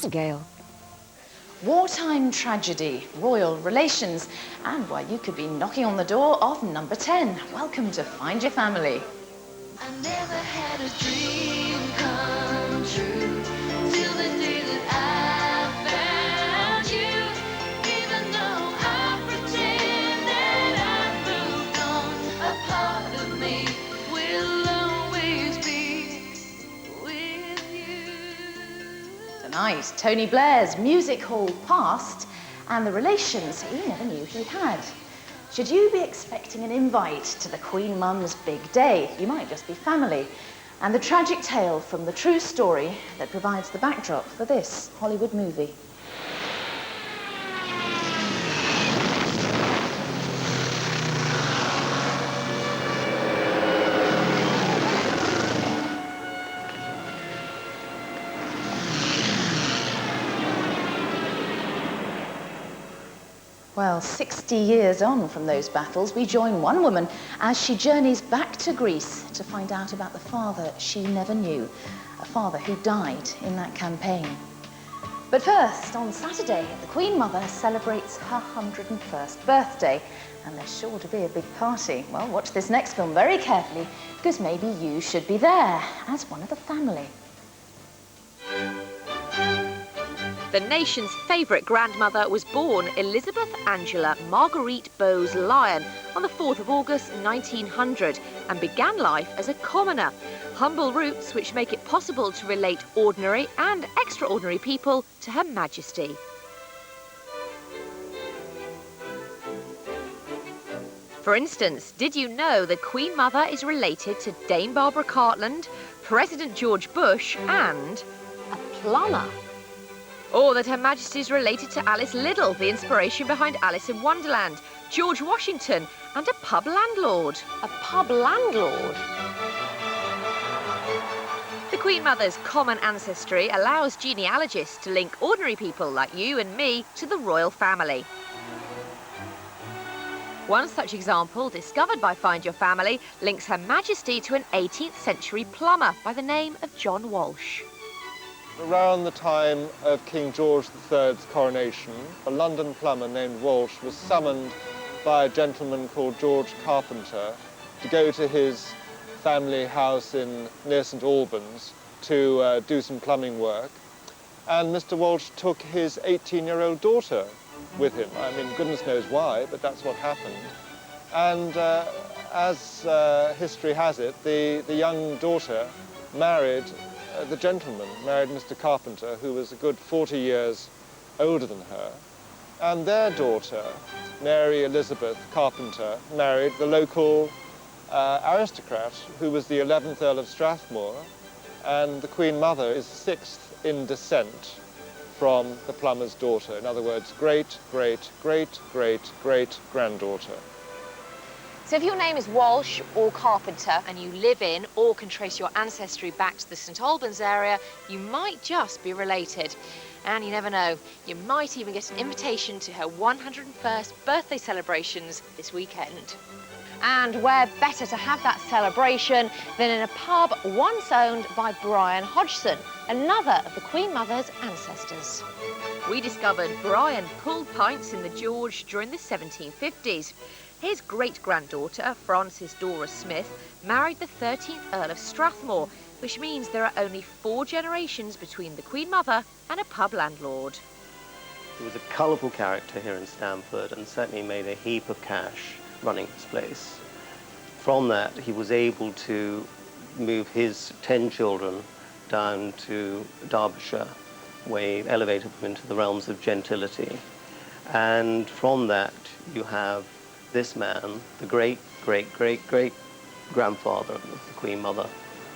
Gale. Wartime tragedy, royal relations, and why you could be knocking on the door of number 10. Welcome to Find Your Family. I never had a dream come true till the day that I found you. Even though I pretend that I've moved on, a part of me will always be with you. Tonight, Tony Blair's music hall past and the relations he never knew he had. Should you be expecting an invite to the Queen Mum's big day, you might just be family. And the tragic tale from the true story that provides the backdrop for this Hollywood movie. Well, 60 years on from those battles, we join one woman as she journeys back to Greece to find out about the father she never knew, a father who died in that campaign. But first, on Saturday, the Queen Mother celebrates her 101st birthday, and there's sure to be a big party. Well, watch this next film very carefully, because maybe you should be there as one of the family. The nation's favourite grandmother was born Elizabeth Angela Marguerite Bowes Lyon on the 4th of August 1900 and began life as a commoner. Humble roots which make it possible to relate ordinary and extraordinary people to Her Majesty. For instance, did you know the Queen Mother is related to Dame Barbara Cartland, President George Bush and a plumber? Or that Her Majesty is related to Alice Liddell, the inspiration behind Alice in Wonderland, George Washington, and a pub landlord. A pub landlord? The Queen Mother's common ancestry allows genealogists to link ordinary people like you and me to the royal family. One such example, discovered by Find Your Family, links Her Majesty to an 18th century plumber by the name of John Walsh. Around the time of King George III's coronation, a London plumber named Walsh was summoned by a gentleman called George Carpenter to go to his family house near St Albans to do some plumbing work. And Mr Walsh took his 18-year-old daughter with him. I mean, goodness knows why, but that's what happened. And as history has it, the young daughter married the gentleman, married Mr Carpenter, who was a good 40 years older than her. And their daughter, Mary Elizabeth Carpenter, married the local aristocrat, who was the 11th Earl of Strathmore. And the Queen Mother is 6th in descent from the plumber's daughter. In other words, great, great, great, great, great granddaughter. So if your name is Walsh or Carpenter and you live in or can trace your ancestry back to the St Albans area, you might just be related. And you never know, you might even get an invitation to her 101st birthday celebrations this weekend. And where better to have that celebration than in a pub once owned by Brian Hodgson, another of the Queen Mother's ancestors. We discovered Brian pulled pints in the George during the 1750s. His great-granddaughter, Frances Dora Smith, married the 13th Earl of Strathmore, which means there are only 4 generations between the Queen Mother and a pub landlord. He was a colourful character here in Stamford and certainly made a heap of cash running his place. From that, he was able to move his 10 children down to Derbyshire, where he elevated them into the realms of gentility. And from that, you have this man, the great-great-great-great-grandfather of the Queen Mother.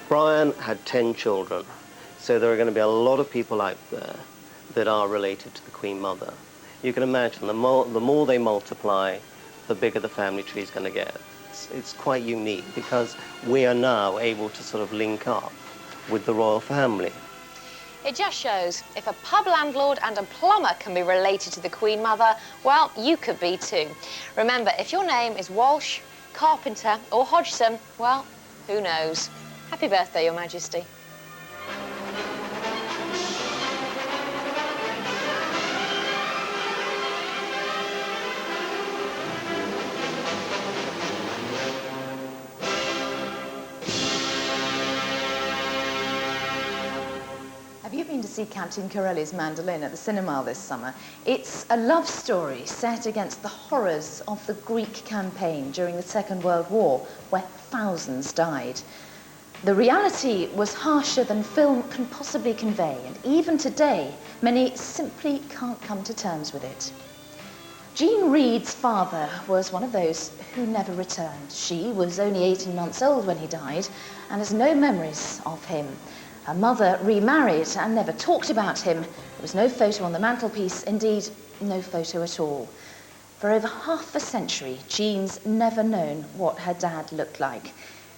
Brian had 10 children, so there are going to be a lot of people out there that are related to the Queen Mother. You can imagine the more they multiply, the bigger the family tree is going to get. It's quite unique because we are now able to sort of link up with the royal family. It just shows if a pub landlord and a plumber can be related to the Queen Mother, well, you could be too. Remember, if your name is Walsh, Carpenter or Hodgson, well, who knows? Happy birthday, Your Majesty. you've been to see Captain Corelli's Mandolin at the cinema this summer, it's a love story set against the horrors of the Greek campaign during the Second World War, where thousands died. The reality was harsher than film can possibly convey, and even today, many simply can't come to terms with it. Jean Reed's father was one of those who never returned. She was only 18 months old when he died and has no memories of him. Her mother remarried and never talked about him. There was no photo on the mantelpiece, indeed, no photo at all. For over half a century, Jean's never known what her dad looked like.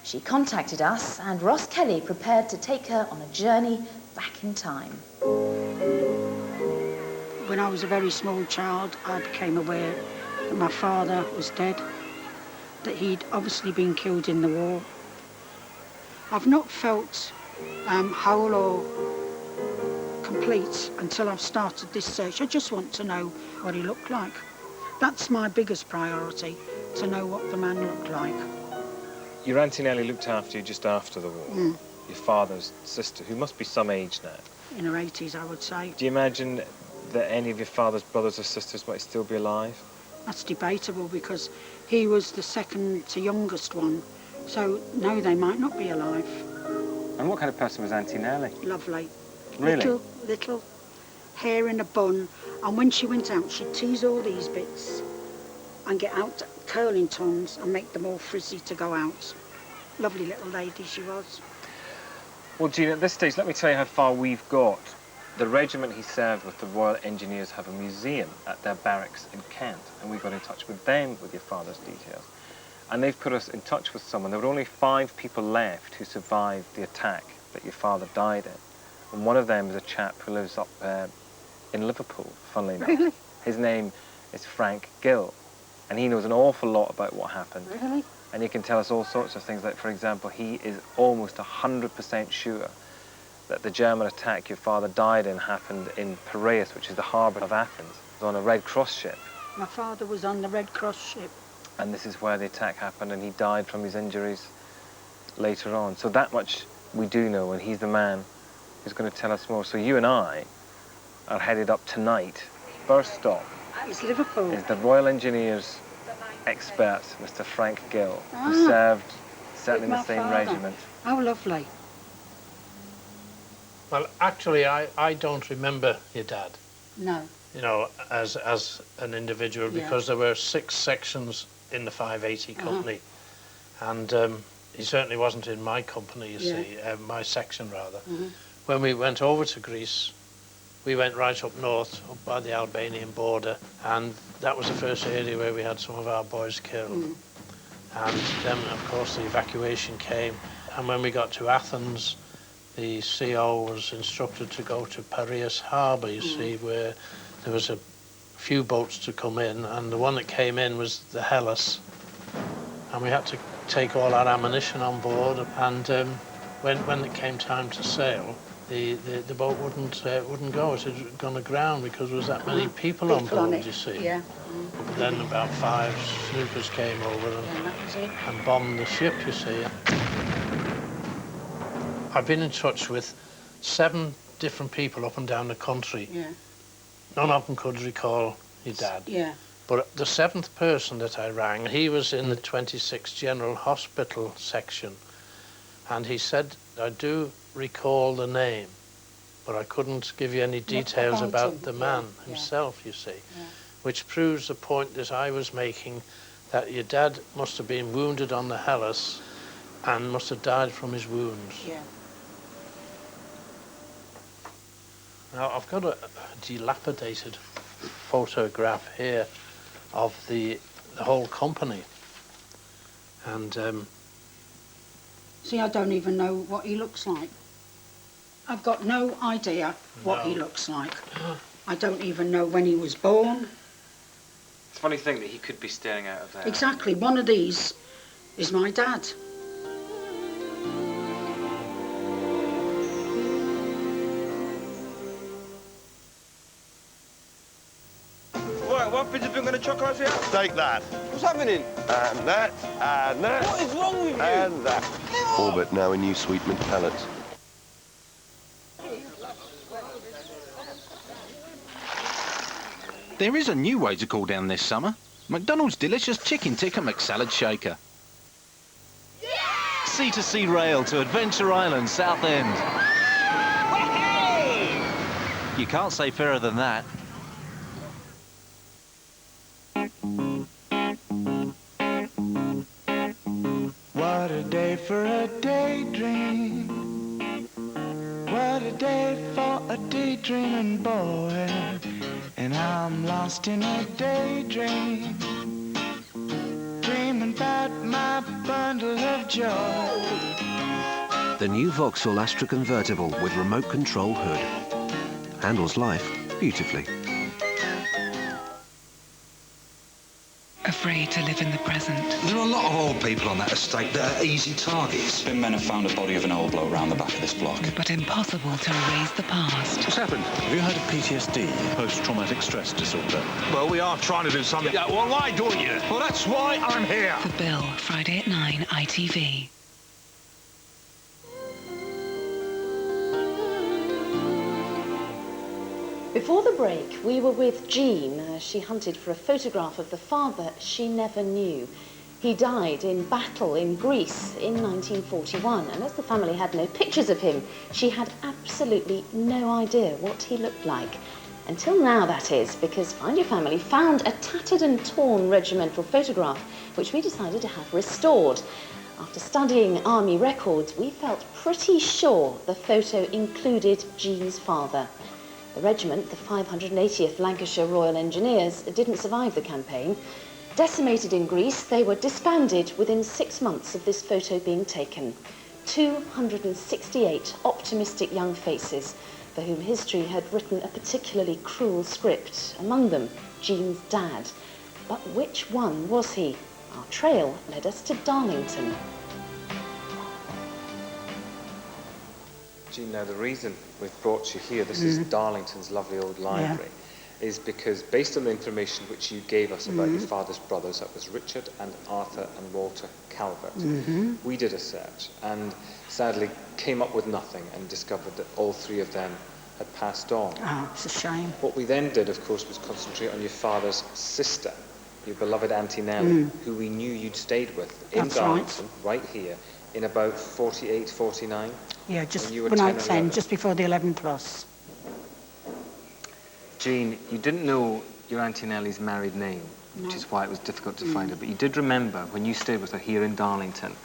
She contacted us, and Ross Kelly prepared to take her on a journey back in time. When I was a very small child, I became aware that my father was dead, that he'd obviously been killed in the war. I've not felt whole or complete until I've started this search. I just want to know what he looked like. That's my biggest priority, to know what the man looked like. Your Auntie Nellie looked after you just after the war. Mm. Your father's sister, who must be some age now. In her 80s, I would say. Do you imagine that any of your father's brothers or sisters might still be alive? That's debatable because he was the second to youngest one. So, no, they might not be alive. And what kind of person was Auntie Nellie? Lovely. Really? Little hair in a bun. And when she went out, she'd tease all these bits and get out curling tongs and make them all frizzy to go out. Lovely little lady she was. Well, Jean, at this stage, let me tell you how far we've got. The regiment he served with, the Royal Engineers, have a museum at their barracks in Kent, and we got in touch with them with your father's details. And they've put us in touch with someone. There were only 5 people left who survived the attack that your father died in. And one of them is a chap who lives up in Liverpool, funnily enough. Really? His name is Frank Gill, and he knows an awful lot about what happened. Really? And he can tell us all sorts of things, like, for example, he is almost 100% sure that the German attack your father died in happened in Piraeus, which is the harbour of Athens, on a Red Cross ship. My father was on the Red Cross ship. And this is where the attack happened, and he died from his injuries later on. So that much we do know, and he's the man who's going to tell us more. So you and I are headed up tonight. First stop It's Liverpool. is the Royal Engineers expert, Mr. Frank Gill, who served certainly in the With same my father. regiment. How lovely. Well, actually, I don't remember your dad, No. you know, as an individual, Yeah. because there were 6 sections in the 580 company, and he certainly wasn't in my company, you see, my section rather. When we went over to Greece, we went right up north, up by the Albanian border, and that was the first area where we had some of our boys killed. And then, of course, the evacuation came, and when we got to Athens, the CO was instructed to go to Piraeus harbour, you see, where there was a few boats to come in, and the one that came in was the Hellas, and we had to take all our ammunition on board, and when it came time to sail, the boat wouldn't go. It had gone aground because there was that many people on board, you see. Yeah. But then about 5 snoopers came over And that was it. and bombed the ship, you see. I've been in touch with 7 different people up and down the country. Yeah. None of them could recall your dad. Yeah. But the 7th person that I rang, he was in the 26th General Hospital section, and he said, I do recall the name, but I couldn't give you any details about him. the man Yeah. himself, you see, Yeah. which proves the point that I was making, that your dad must have been wounded on the Hellas and must have died from his wounds. Yeah. Now, I've got a dilapidated photograph here of the whole company. And See, I don't even know what he looks like. I've got no idea what he looks like. I don't even know when he was born. It's a funny thing that he could be staring out of there. Exactly. One of these is my dad. Right, one pizza finger and a chocolate here. Take that. What's happening? And that. And that. What is wrong with you? And that. Orbit now in new Sweetman pallets. There is a new way to cool down this summer. McDonald's delicious chicken tikka McSalad shaker. C2C rail to Adventure Island, Southend. You can't say fairer than that. What a day for a daydream. What a day for a daydreaming boy. And I'm lost in a daydream, dreaming about my bundle of joy. The new Vauxhall Astra convertible with remote control hood. Handles life beautifully. Afraid to live in the present. There are a lot of old people on that estate that are easy targets. Bin men have found a body of an old bloke round the back of this block. But impossible to erase the past. What's happened? Have you heard of PTSD, post-traumatic stress disorder? Well, we are trying to do something. Yeah, well, why don't you? Well, that's why I'm here. The Bill, Friday at 9, ITV. Before the break, we were with Jean as she hunted for a photograph of the father she never knew. He died in battle in Greece in 1941, and as the family had no pictures of him, she had absolutely no idea what he looked like. Until now, that is, because Find Your Family found a tattered and torn regimental photograph, which we decided to have restored. After studying army records, we felt pretty sure the photo included Jean's father. The regiment, the 580th Lancashire Royal Engineers, didn't survive the campaign. Decimated in Greece, they were disbanded within 6 months of this photo being taken. 268 optimistic young faces for whom history had written a particularly cruel script, among them Jean's dad. But which one was he? Our trail led us to Darlington. Jean, now the reason we've brought you here, this is Darlington's lovely old library, is because based on the information which you gave us about your father's brothers, that was Richard and Arthur and Walter Calvert, we did a search and sadly came up with nothing and discovered that all three of them had passed on. Oh, it's a shame. What we then did, of course, was concentrate on your father's sister, your beloved Auntie Nellie, who we knew you'd stayed with in Darlington, right here, in about 48, 49. Yeah, just when I was 10, just before the 11 plus. Jean, you didn't know your Auntie Nellie's married name, which is why it was difficult to find her, but you did remember when you stayed with her here in Darlington,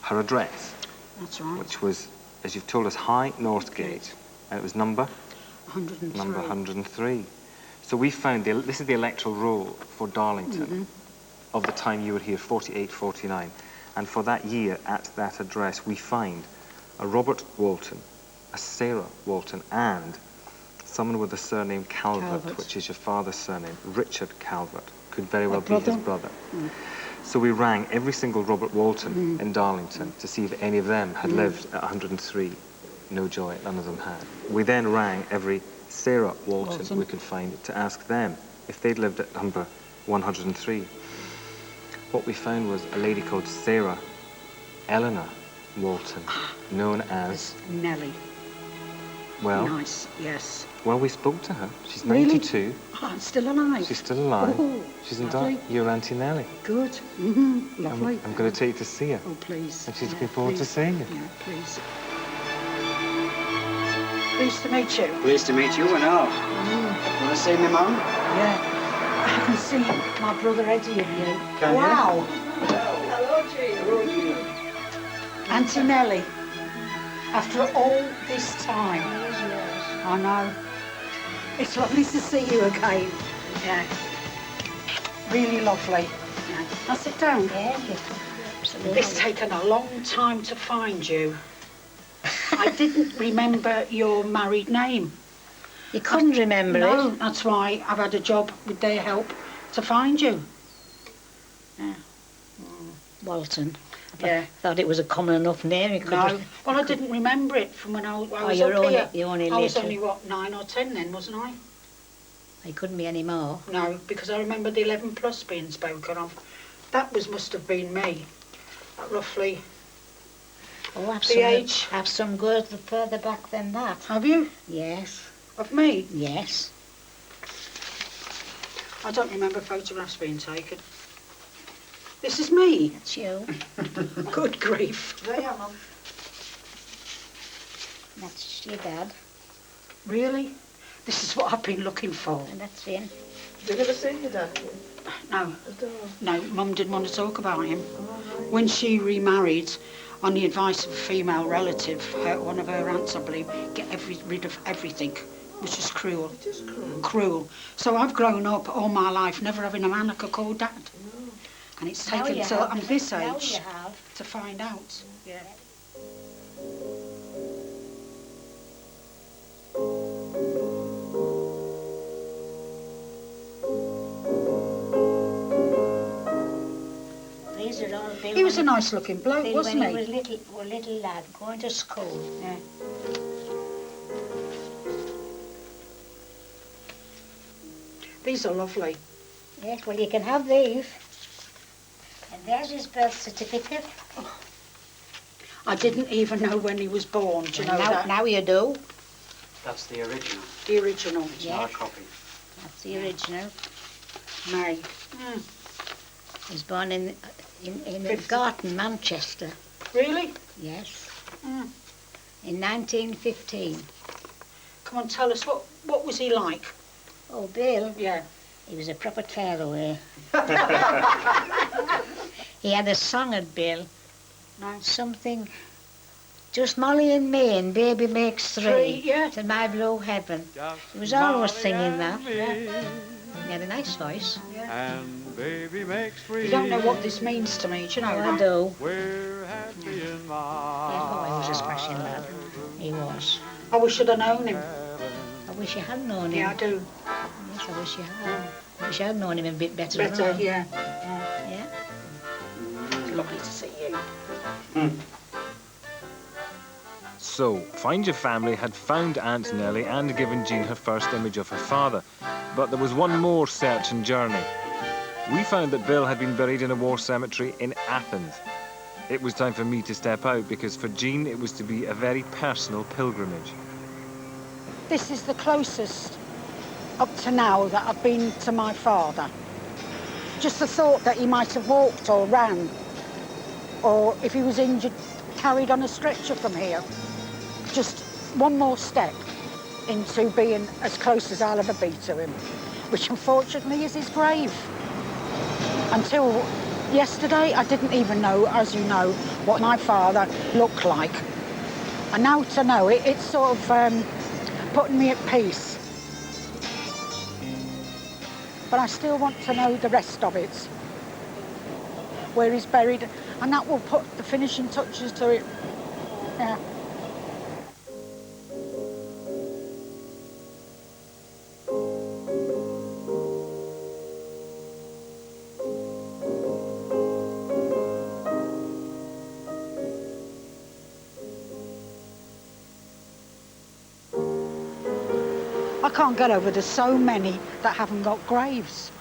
her address. That's right. Which was, as you've told us, High Northgate, and it was number? 103. Number 103. So we found, this is the electoral roll for Darlington of the time you were here, 48, 49. And for that year, at that address, we find a Robert Walton, a Sarah Walton, and someone with the surname Calvert, which is your father's surname, Richard Calvert. Could very well be his brother. So we rang every single Robert Walton in Darlington to see if any of them had lived at 103. No joy, none of them had. We then rang every Sarah Walton we could find to ask them if they'd lived at number 103. What we found was a lady called Sarah Eleanor Walton, known as Nellie. Well, nice, yes. Well, we spoke to her. She's 92. Really? Oh, still alive. She's still alive. Oh, she's in your Auntie Nellie. Good. Lovely. I'm going to take you to see her. Oh, please. And she's looking forward to seeing you. Yeah, please. Pleased to meet you. Pleased to meet you and all. Want to see me, Mum? Yeah. I can see my brother Eddie in you. Can you? Wow. Hello, Jean. Hello, Jean. Auntie Nellie. After all this time. I know. It's lovely to see you again. Yeah. Really lovely. Yeah. Now sit down. Yeah, absolutely. It's taken a long time to find you. I didn't remember your married name. You couldn't remember it? No, that's why I've had a job with their help to find you. Yeah. Walton. Yeah. Thought it was a common enough name. You could No. Well, I didn't remember it from when I was you're up only, here. you're only I was little. only, what, 9 or 10 then, wasn't I? You couldn't be any more. No, because I remember the 11 plus being spoken of. That must have been me, at roughly Oh, have some good further back than that. Have you? Yes. Of me? Yes. I don't remember photographs being taken. This is me. That's you. Good grief. There you are, Mum. That's your dad. Really? This is what I've been looking for. And that's Vin. Have you never seen your dad? No. No, Mum didn't want to talk about him. When she remarried, on the advice of a female relative, one of her aunts, I believe, get rid of everything, which is cruel. It is cruel. Cruel. So I've grown up all my life never having a man I could call Dad. No. And it's Now taken you till have. I'm this Now age you have. to find out. Yeah. These are all Bill. He was a nice looking bloke, Bill wasn't when he? he was a little lad going to school. Yeah. These are lovely. Yes, well, you can have these. And there's his birth certificate. I didn't even know when he was born, do you know now, that? now you do. That's the original. The original. It's Yeah. not a copy. That's the original. May. He was born in Carlton, Manchester. Really? Yes. In 1915. Come on, tell us, what was he like? Oh, Bill? Yeah. He was a proper tearaway. He had a song at Bill. No. Something, just Molly and me and Baby Makes Three. Yeah. To my blue heaven. He was always singing that. Yeah. He had a nice voice. And baby makes free. You don't know what this means to me, do you know Oh, I that? do. We're happy in my Yeah, oh, he was a smashing lad. He was. I wish I'd have known him. I wish you had known him. Yeah, I do. Yes, I wish you had. I wish I had known him a bit better. Better, than I. yeah. Yeah. It's lovely to see you. So, Find Your Family had found Aunt Nellie and given Jean her first image of her father. But there was one more search and journey. We found that Bill had been buried in a war cemetery in Athens. It was time for me to step out because for Jean it was to be a very personal pilgrimage. This is the closest up to now that I've been to my father. Just the thought that he might have walked or ran, or if he was injured, carried on a stretcher from here. Just one more step into being as close as I'll ever be to him, which unfortunately is his grave. Until yesterday, I didn't even know, as you know, what my father looked like. And now to know it, it's sort of putting me at peace. But I still want to know the rest of it, where he's buried, and that will put the finishing touches to it. Yeah. I can't get over there's so many that haven't got graves.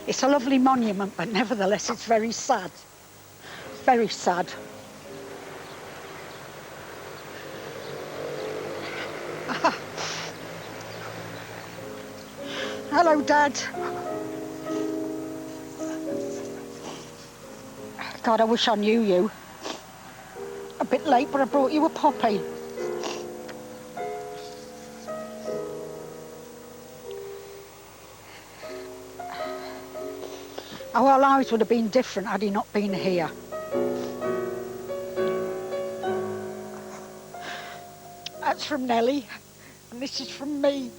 It's a lovely monument, but nevertheless it's very sad. Very sad. Hello, Dad. God, I wish I knew you. A bit late, but I brought you a puppy. Our lives would have been different had he not been here. That's from Nellie, and this is from me.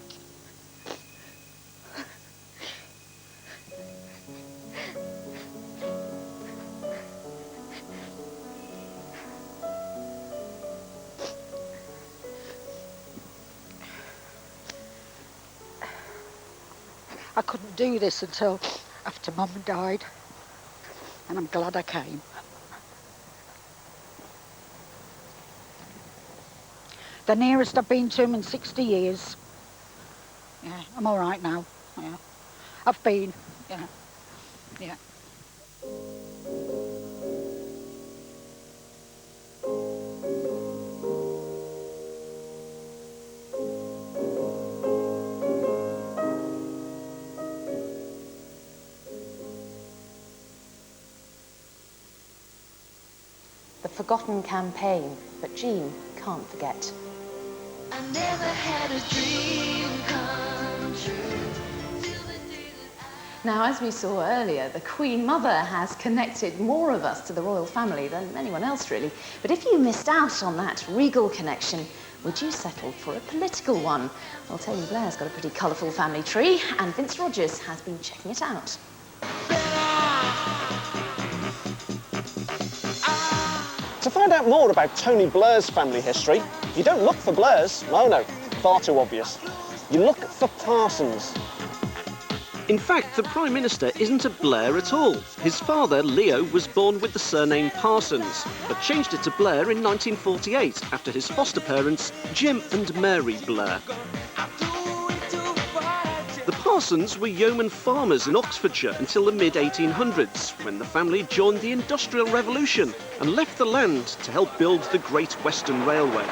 I couldn't do this until after Mum died, and I'm glad I came. The nearest I've been to him in 60 years. Yeah, I'm all right now. Yeah, I've been. Yeah, yeah. the forgotten campaign, but Jean can't forget. I never had a dream come true. Now, as we saw earlier, the Queen Mother has connected more of us to the royal family than anyone else, really. But if you missed out on that regal connection, would you settle for a political one? Well, Tony Blair's got a pretty colourful family tree, and Vince Rogers has been checking it out. To find out more about Tony Blair's family history, you don't look for Blairs. Oh no, far too obvious. You look for Parsons. In fact, the Prime Minister isn't a Blair at all. His father, Leo, was born with the surname Parsons, but changed it to Blair in 1948 after his foster parents, Jim and Mary Blair. The Parsons were yeoman farmers in Oxfordshire until the mid-1800s, when the family joined the Industrial Revolution and left the land to help build the Great Western Railway.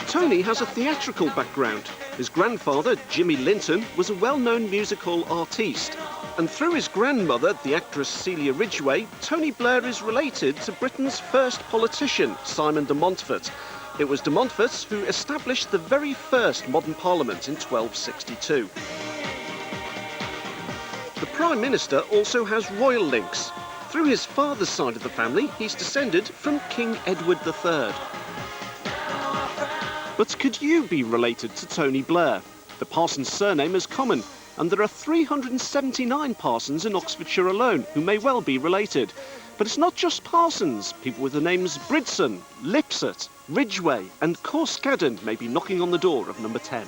Tony has a theatrical background. His grandfather, Jimmy Linton, was a well-known musical artiste. And through his grandmother, the actress Celia Ridgway, Tony Blair is related to Britain's first politician, Simon de Montfort. It was de Montfort who established the very first modern parliament in 1262. The Prime Minister also has royal links. Through his father's side of the family, he's descended from King Edward III. But could you be related to Tony Blair? The Parsons surname is common, and there are 379 Parsons in Oxfordshire alone who may well be related. But it's not just Parsons. People with the names Bridson, Lipsett, Ridgway and Corskadden may be knocking on the door of number 10.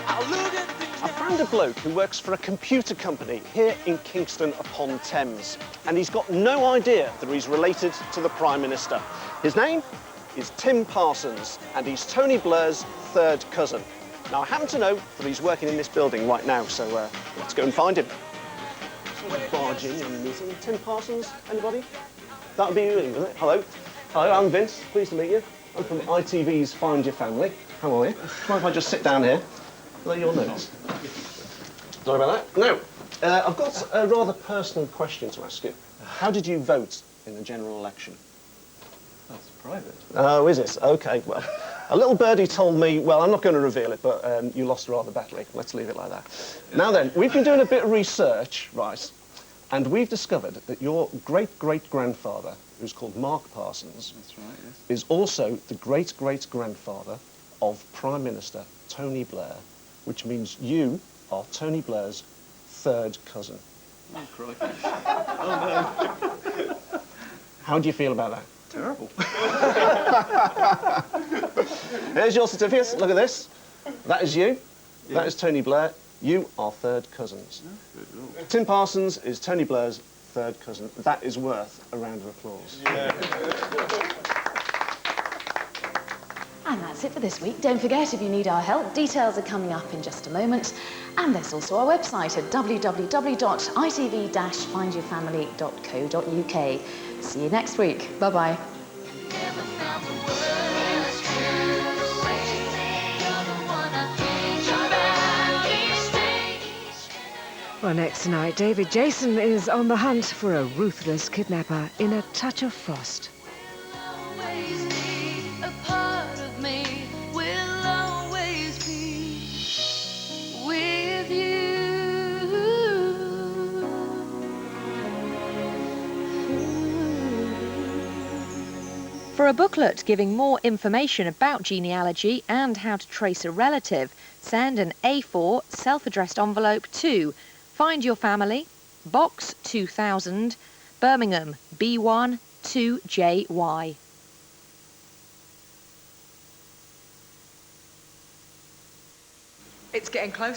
I found a bloke who works for a computer company here in Kingston upon Thames, and he's got no idea that he's related to the Prime Minister. His name is Tim Parsons, and he's Tony Blair's third cousin. Now, I happen to know that he's working in this building right now, so let's go and find him. Barge in and meeting Tim Parsons. Anybody? That'll be you, isn't it? Hello. Hello, I'm Vince. Pleased to meet you. I'm from ITV's Find Your Family. How are you? Mind if I just sit down here? Are they your notes? Sorry about that. No. I've got a rather personal question to ask you. How did you vote in the general election? That's private. Oh, is it? OK, well, a little birdie told me, well, I'm not going to reveal it, but you lost rather badly. Let's leave it like that. Yeah. Now then, we've been doing a bit of research, right, and we've discovered that your great-great-grandfather, who's called Mark Parsons, that's right, yes, is also the great-great-grandfather of Prime Minister Tony Blair, which means you are Tony Blair's third cousin. Oh, crikey. Oh, no. How do you feel about that? Terrible. Here's your certificates. Look at this. That is you. Yeah. That is Tony Blair. You are third cousins. Oh, good. Tim Parsons is Tony Blair's third cousin. That is worth a round of applause. Yeah. And that's it for this week. Don't forget, if you need our help, details are coming up in just a moment. And there's also our website at www.itv-findyourfamily.co.uk. See you next week. Bye-bye. Well, next tonight, David Jason is on the hunt for a ruthless kidnapper in A Touch of Frost. A part of me will always be with you. For a booklet giving more information about genealogy and how to trace a relative, send an A4 self-addressed envelope to Find Your Family, Box 2000, Birmingham, B1 2JY. It's getting close.